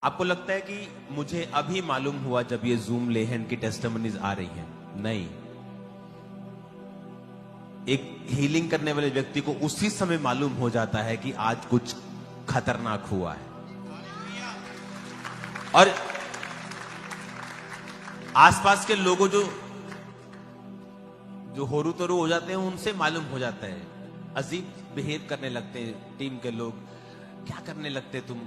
आपको लगता है कि मुझे अभी मालूम हुआ जब ये जूम लेहन की टेस्टिमनीज आ रही हैं? नहीं, एक हीलिंग करने वाले व्यक्ति को उसी समय मालूम हो जाता है कि आज कुछ खतरनाक हुआ है। और आसपास के लोगों जो होरू तोरू हो जाते हैं उनसे मालूम हो जाता है, अजीब बिहेव करने लगते हैं टीम के लोग, क्या करने लगते तुम,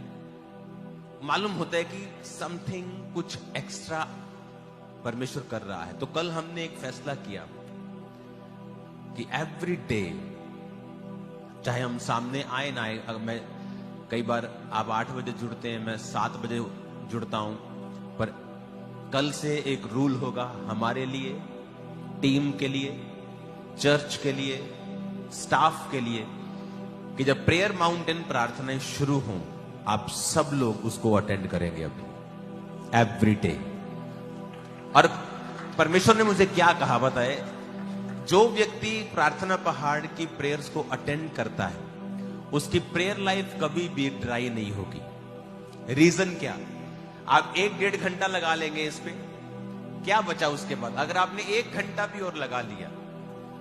मालूम होता है कि समथिंग कुछ एक्स्ट्रा परमेश्वर कर रहा है। तो कल हमने एक फैसला किया कि एवरी डे, चाहे हम सामने आए ना आए, अगर मैं कई बार आप 8 बजे जुड़ते हैं, मैं 7 बजे जुड़ता हूं, पर कल से एक रूल होगा हमारे लिए, टीम के लिए, चर्च के लिए, स्टाफ के लिए, कि जब प्रेयर माउंटेन प्रार्थनाएं शुरू हों आप सब लोग उसको अटेंड करेंगे अभी, एवरी डे। और परमेश्वर ने मुझे क्या कहा बताए, जो व्यक्ति प्रार्थना पहाड़ की प्रेयर्स को अटेंड करता है उसकी प्रेयर लाइफ कभी भी ड्राई नहीं होगी। रीजन क्या? आप 1-1.5 घंटा लगा लेंगे इस पे, क्या बचा उसके बाद? अगर आपने 1 घंटा भी और लगा लिया,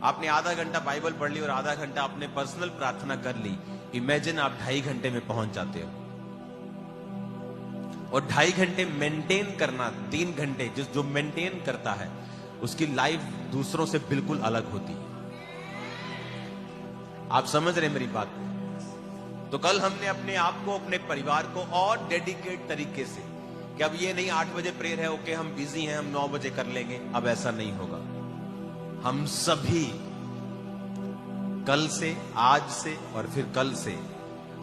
आपने आधा घंटा बाइबल पढ़ ली और आधा घंटा आपने पर्सनल प्रार्थना कर ली, इमेजिन आप 2.5 घंटे में पहुंच जाते हो। और 2.5 घंटे मेंटेन करना, 3 घंटे जो मेंटेन करता है उसकी लाइफ दूसरों से बिल्कुल अलग होती है। आप समझ रहे मेरी बात? तो कल हमने अपने आप को, अपने परिवार को और डेडिकेट तरीके से, कि अब ये नहीं 8 बजे प्रेयर है, ओके हम बिजी हैं, हम 9 बजे कर लेंगे, अब ऐसा नहीं होगा। हम सभी कल से, आज से और फिर कल से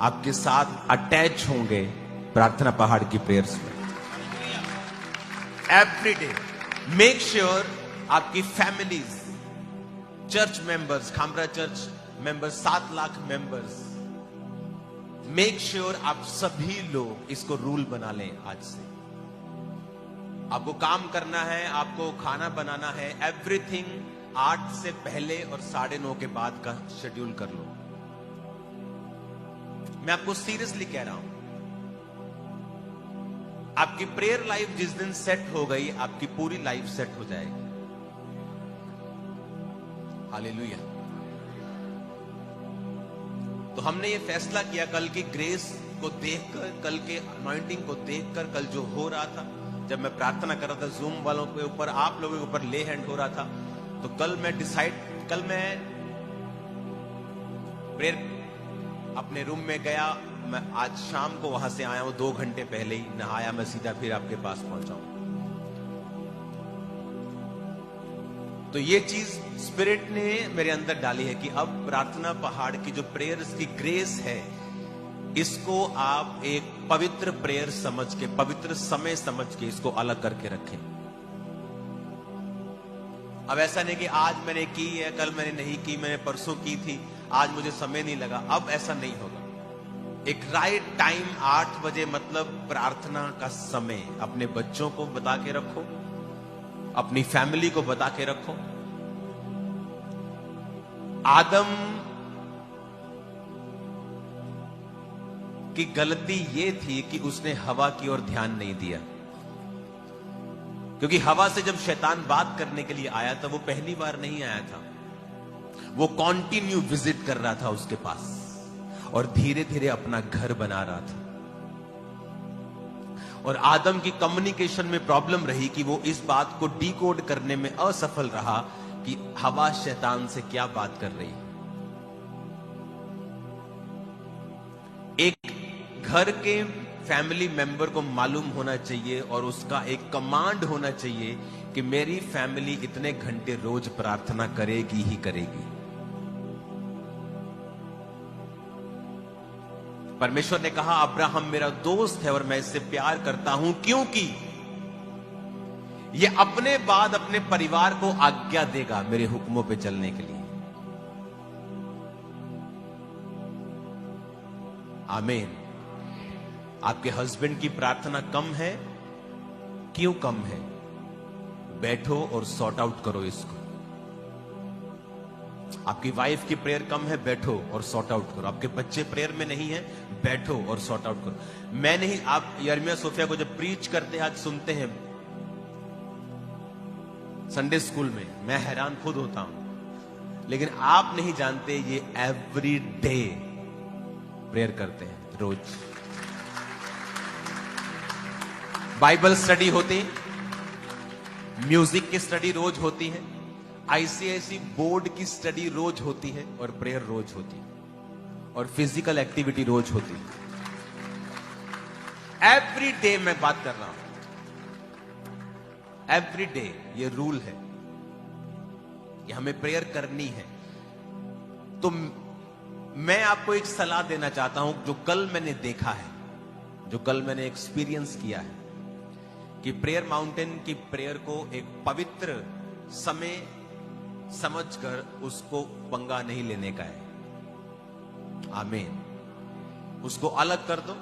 आपके साथ अटैच होंगे प्रार्थना पहाड़ की प्रेयर्स में एवरी डे। मेक श्योर आपकी families, church members, Khamra church members, 7 lakh members, make sure आप सभी लोग इसको रूल बना लें। आज से आपको काम करना है, आपको खाना बनाना है, एवरीथिंग 8 से पहले और 9:30 के बाद का शेड्यूल कर लो। मैं आपको सीरियसली कह रहा हूं, आपकी प्रेयर लाइफ जिस दिन सेट हो गई, आपकी पूरी लाइफ सेट हो जाएगी। हालेलुया। तो हमने ये फैसला किया कल की ग्रेस को देखकर, कल के अनॉइंटिंग को देखकर, कल जो हो रहा था, जब मैं प्रार्थना कर रहा था जूम वालों के ऊपर, आप लोगों के ऊपर ले हैंड हो रहा था, तो कल मैं प्रेयर अपने रूम में गया। मैं आज शाम को वहां से आया हूं, 2 घंटे पहले ही नहाया, मैं सीधा फिर आपके पास पहुंचा हूं। तो ये चीज स्पिरिट ने मेरे अंदर डाली है कि अब प्रार्थना पहाड़ की जो प्रेयर्स की ग्रेस है, इसको आप एक पवित्र प्रेयर समझ के, पवित्र समय समझ के इसको अलग करके रखें। अब ऐसा नहीं कि आज मैंने की है, कल मैंने नहीं की, मैंने परसों की थी, आज मुझे समय नहीं लगा। अब ऐसा नहीं होगा। एक राइट टाइम 8 बजे मतलब प्रार्थना का समय अपने बच्चों को बता के रखो, अपनी फैमिली को बता के रखो। आदम की गलती यह थी कि उसने हवा की ओर ध्यान नहीं दिया, क्योंकि हवा से जब शैतान बात करने के लिए आया था, वो पहली बार नहीं आया था, वो कॉन्टिन्यू विजिट कर रहा था उसके पास और धीरे धीरे अपना घर बना रहा था। और आदम की कम्युनिकेशन में प्रॉब्लम रही कि वो इस बात को डिकोड करने में असफल रहा कि हवा शैतान से क्या बात कर रही है। एक घर के फैमिली मेंबर को मालूम होना चाहिए और उसका एक कमांड होना चाहिए कि मेरी फैमिली इतने घंटे रोज प्रार्थना करेगी ही करेगी। परमेश्वर ने कहा अब्राहम मेरा दोस्त है और मैं इससे प्यार करता हूं, क्योंकि यह अपने बाद अपने परिवार को आज्ञा देगा मेरे हुक्मों पे चलने के लिए। आमीन। आपके हस्बैंड की प्रार्थना कम है, क्यों कम है? बैठो और सॉर्ट आउट करो इसको। आपकी वाइफ की प्रेयर कम है, बैठो और सॉर्ट आउट करो। आपके बच्चे प्रेयर में नहीं है, बैठो और सॉर्ट आउट करो। मैं नहीं, आप यर्मिया सोफिया को जब प्रीच करते हैं, आज सुनते हैं संडे स्कूल में, मैं हैरान खुद होता हूं। लेकिन आप नहीं जानते ये एवरी डे प्रेयर करते हैं, रोज। बाइबल स्टडी होती है, म्यूजिक की स्टडी रोज होती है, आईसीआईसी बोर्ड की स्टडी रोज होती है, और प्रेयर रोज होती है, और फिजिकल एक्टिविटी रोज होती है। एवरी डे मैं बात कर रहा हूं, एवरी डे ये रूल है कि हमें प्रेयर करनी है। तो मैं आपको एक सलाह देना चाहता हूं, जो कल मैंने देखा है, जो कल मैंने एक्सपीरियंस किया है, कि प्रेयर माउंटेन की प्रेयर को एक पवित्र समय समझकर उसको पंगा नहीं लेने का है। आमीन। उसको अलग कर दो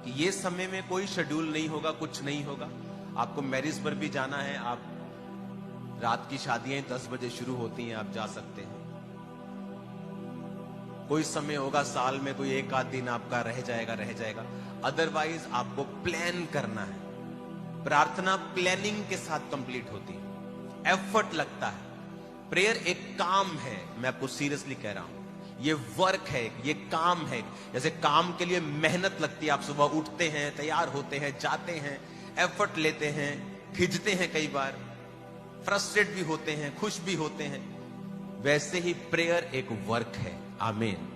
कि ये समय में कोई शेड्यूल नहीं होगा, कुछ नहीं होगा। आपको मैरिज पर भी जाना है, आप रात की शादियां 10 बजे शुरू होती हैं, आप जा सकते हैं। कोई समय होगा साल में, कोई एक आध दिन आपका रह जाएगा। अदरवाइज आपको प्लान करना है। प्रार्थना प्लानिंग के साथ कंप्लीट होती है, एफर्ट लगता है। प्रेयर एक काम है, मैं आपको सीरियसली कह रहा हूं, ये वर्क है, ये काम है। जैसे काम के लिए मेहनत लगती है, आप सुबह उठते हैं, तैयार होते हैं, जाते हैं, एफर्ट लेते हैं, खिंचते हैं, कई बार फ्रस्ट्रेट भी होते हैं, खुश भी होते हैं। वैसे ही प्रेयर एक वर्क है। आमीन।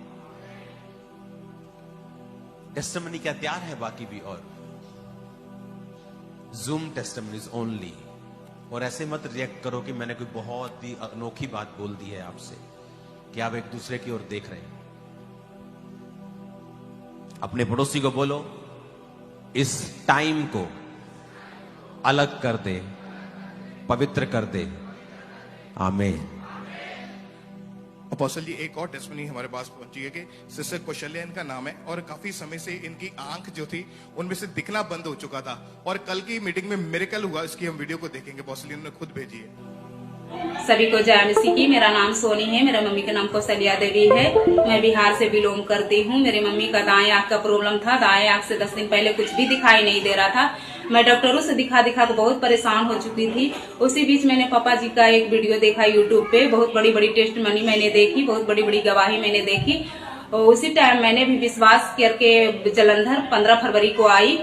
टेस्टिमनी क्या तैयार है? बाकी भी और जूम टेस्टिमनीज ओनली। और ऐसे मत रिएक्ट करो कि मैंने कोई बहुत ही अनोखी बात बोल दी है आपसे, कि आप एक दूसरे की ओर देख रहे हैं। अपने पड़ोसी को बोलो, इस टाइम को अलग कर दे, पवित्र कर दे। आमीन। अपोस्टल जी, एक और टेस्टिमनी हमारे पास पहुंची है कि सिस्टर कौशल्या इनका नाम है, और काफी समय से इनकी आंख जो थी उनमें से दिखना बंद हो चुका था, और कल की मीटिंग में मिरेकल हुआ। इसकी हम वीडियो को देखेंगे, अपोस्टल जी ने खुद भेजी है। सभी को जय मसीह की। मेरा नाम सोनी है, मेरा मम्मी का नाम कौशल्या देवी है। मैं बिहार से बिलोंग करती हूँ। मेरी मम्मी का दाएं आंख का प्रॉब्लम था। दाएं आंख से 10 दिन पहले कुछ भी दिखाई नहीं दे रहा था। मैं डॉक्टरों से दिखा तो बहुत परेशान हो चुकी थी। उसी बीच मैंने पापा जी का एक वीडियो देखा यूट्यूब पे। बहुत बड़ी बड़ी टेस्टिमनी मैंने देखी, बहुत बड़ी बड़ी गवाही मैंने देखी। और उसी टाइम मैंने भी विश्वास करके जलंधर 15 फरवरी को आई,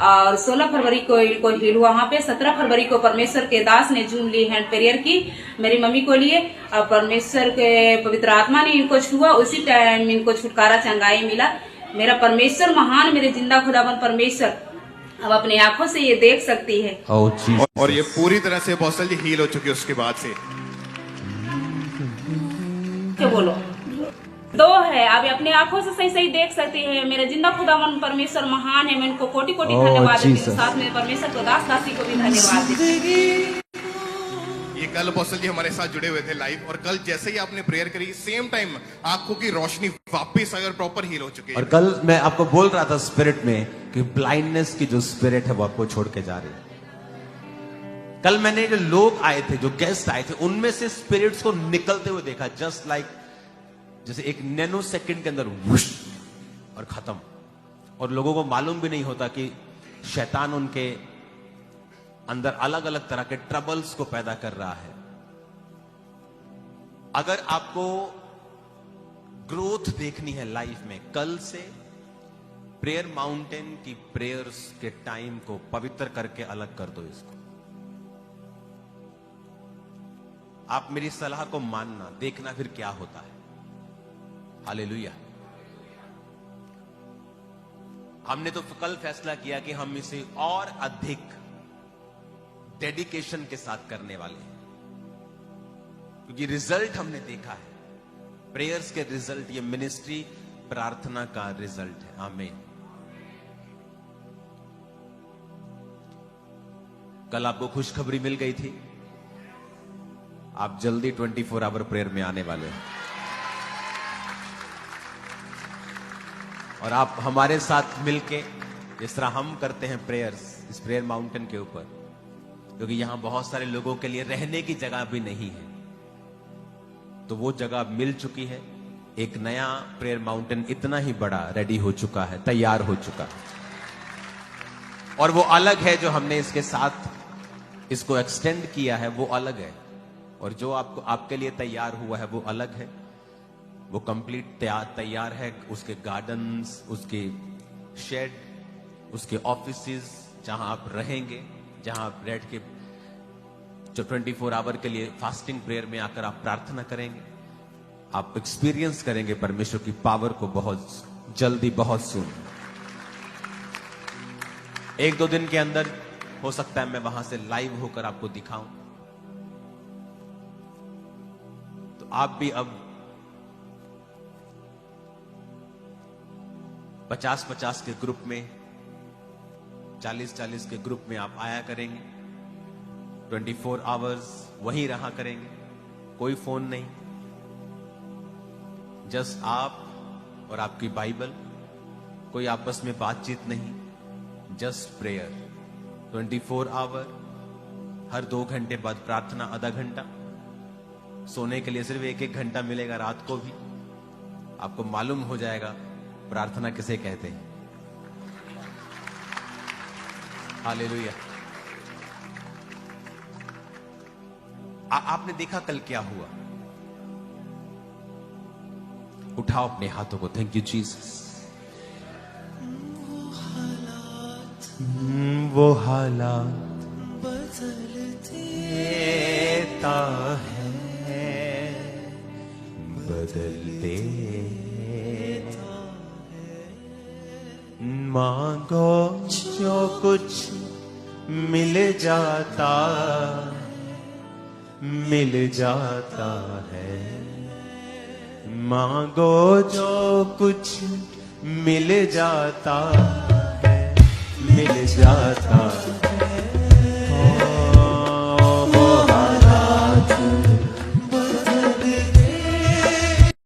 और 16 फरवरी को इनको हील हुआ वहाँ पे। 17 फरवरी को परमेश्वर के दास ने जूम ली हैंड प्रेयर की मेरी मम्मी को लिए, और परमेश्वर के पवित्र आत्मा ने इनको छुआ। उसी टाइम इनको छुटकारा चंगाई मिला। मेरा परमेश्वर महान, मेरे जिंदा खुदावन परमेश्वर अब अपने आंखों से ये देख सकती है। और ये पूरी तरह से अपोस्टल जी हील हो चुकी है उसके बाद से। क्या बोलो, दो है, अब अपने आंखों से सही सही देख सकती है। मेरा जिंदा खुदावन परमेश्वर महान है। मैं इनको कोटि कोटि धन्यवाद देती हूँ। साथ में परमेश्वर को दास दासी को भी धन्यवाद देती हूँ। ये कल अपोस्टल जी हमारे साथ जुड़े हुए थे लाइव, और कल जैसे ही आपने प्रेयर करी, सेम टाइम आंखों की रोशनी वापस अगर प्रॉपर हील हो चुकी है। और कल मैं आपको बोल रहा था स्पिरिट में कि ब्लाइंडनेस की जो स्पिरिट है वो आपको छोड़ के जा रही है। कल मैंने जो लोग आए थे, जो गेस्ट आए थे, उनमें से स्पिरिट्स को निकलते हुए देखा, जस्ट लाइक जैसे एक नैनो सेकंड के अंदर वुश और खत्म। और लोगों को मालूम भी नहीं होता कि शैतान उनके अंदर अलग अलग तरह के ट्रबल्स को पैदा कर रहा है। अगर आपको ग्रोथ देखनी है लाइफ में, कल से प्रेयर माउंटेन की प्रेयर्स के टाइम को पवित्र करके अलग कर दो इसको। आप मेरी सलाह को मानना, देखना फिर क्या होता है। हालेलुया। हमने तो कल फैसला किया कि हम इसे और अधिक डेडिकेशन के साथ करने वाले हैं, क्योंकि रिजल्ट हमने देखा है। प्रेयर्स के रिजल्ट, ये मिनिस्ट्री प्रार्थना का रिजल्ट है। आमीन। कल आपको खुशखबरी मिल गई थी, आप जल्दी 24 आवर प्रेयर में आने वाले हैं, और आप हमारे साथ मिलके जिस तरह हम करते हैं प्रेयर्स इस प्रेयर माउंटेन के ऊपर, क्योंकि यहां बहुत सारे लोगों के लिए रहने की जगह भी नहीं है। तो वो जगह मिल चुकी है। एक नया प्रेयर माउंटेन इतना ही बड़ा रेडी हो चुका है, तैयार हो चुका है, और वो अलग है। जो हमने इसके साथ इसको एक्सटेंड किया है वो अलग है, और जो आपको आपके लिए तैयार हुआ है वो अलग है। वो कंप्लीट तैयार है। उसके गार्डन्स, उसके शेड, उसके ऑफिसेस जहां आप रहेंगे, जहां आप बैठ के जो 24 आवर के लिए फास्टिंग प्रेयर में आकर आप प्रार्थना करेंगे, आप एक्सपीरियंस करेंगे परमेश्वर की पावर को बहुत जल्दी, बहुत सुन। 1-2 दिन के अंदर हो सकता है मैं वहां से लाइव होकर आपको दिखाऊं। तो आप भी अब 50-50 के ग्रुप में, 40-40 के ग्रुप में आप आया करेंगे। 24 आवर्स वहीं रहा करेंगे, कोई फोन नहीं, जस्ट आप और आपकी बाइबल, कोई आपस में बातचीत नहीं, जस्ट प्रेयर। 24 आवर, हर 2 घंटे बाद प्रार्थना, आधा घंटा। सोने के लिए सिर्फ 1-1 घंटा मिलेगा रात को भी। आपको मालूम हो जाएगा प्रार्थना किसे कहते हैं। हालेलुया। आपने देखा कल क्या हुआ? उठाओ अपने हाथों को। Thank you Jesus. वो हालात बदलता है, बदलते मांगो जो कुछ मिल जाता, मिल जाता है। मांगो जो कुछ मिल जाता है, मिल जाता है।